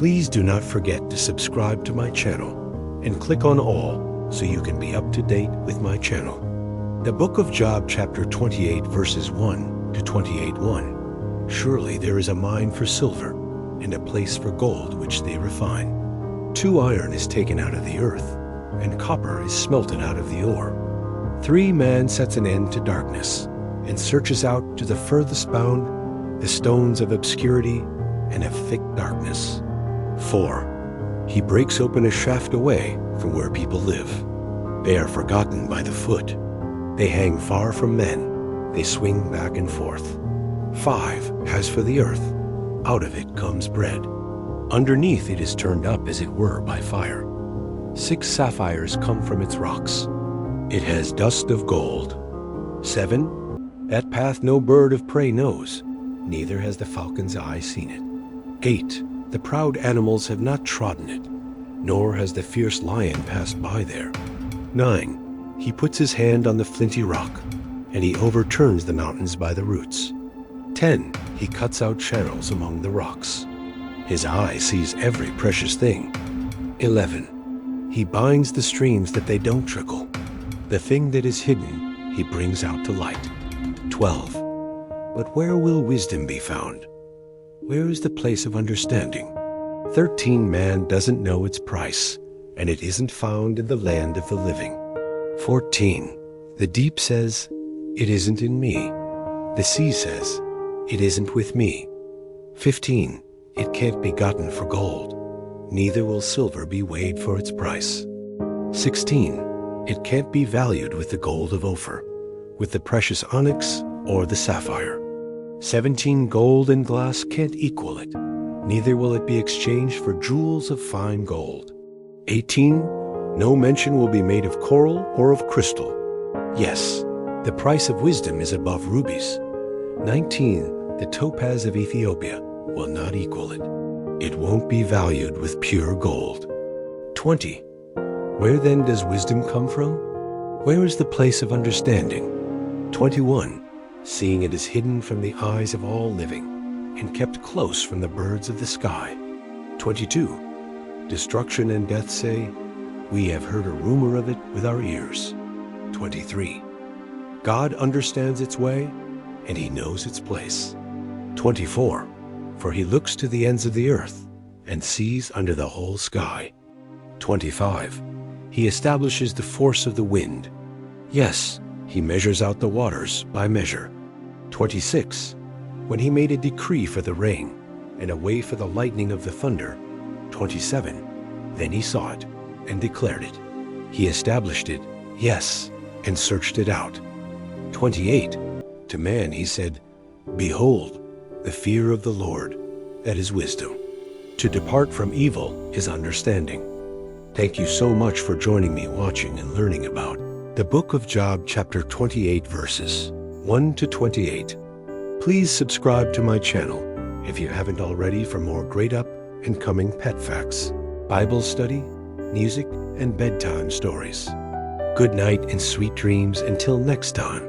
Please do not forget to subscribe to my channel and click on all so you can be up to date with my channel. The book of Job, chapter 28, verses 1 to 28:1. Surely there is a mine for silver and a place for gold which they refine. 2 iron is taken out of the earth, and copper is smelted out of the ore. 3 man sets an end to darkness, and searches out to the furthest bound the stones of obscurity and of thick darkness. 4. He breaks open a shaft away from where people live. They are forgotten by the foot. They hang far from men. They swing back and forth. 5. As for the earth, out of it comes bread. Underneath it is turned up as it were by fire. 6 sapphires come from its rocks. It has dust of gold. 7. That path no bird of prey knows, neither has the falcon's eye seen it. 8. The proud animals have not trodden it, nor has the fierce lion passed by there. 9. He puts his hand on the flinty rock, and he overturns the mountains by the roots. 10. He cuts out channels among the rocks. His eye sees every precious thing. 11. He binds the streams that they don't trickle. The thing that is hidden he brings out to light. 12. But where will wisdom be found? Where is the place of understanding? 13. Man doesn't know its price, and it isn't found in the land of the living. 14. The deep says, it isn't in me. The sea says, it isn't with me. 15. It can't be gotten for gold, neither will silver be weighed for its price. 16. It can't be valued with the gold of Ophir, with the precious onyx or the sapphire. 17. Gold and glass can't equal it, neither will it be exchanged for jewels of fine gold. 18. No mention will be made of coral or of crystal. Yes, the price of wisdom is above rubies. 19. The topaz of Ethiopia will not equal it. It won't be valued with pure gold. 20. Where then does wisdom come from? Where is the place of understanding? 21. Seeing it is hidden from the eyes of all living, and kept close from the birds of the sky. 22. Destruction and death say, we have heard a rumor of it with our ears. 23. God understands its way, and he knows its place. 24. For he looks to the ends of the earth, and sees under the whole sky. 25. He establishes the force of the wind. Yes, he measures out the waters by measure. 26. When he made a decree for the rain, and a way for the lightning of the thunder. 27. Then he saw it, and declared it. He established it, yes, and searched it out. 28. To man he said, behold, the fear of the Lord, that is wisdom. To depart from evil is understanding. Thank you so much for joining me watching and learning about the book of Job, chapter 28, verses 1 to 28. Please subscribe to my channel if you haven't already for more great up and coming pet facts, Bible study, music, and bedtime stories. Good night and sweet dreams until next time.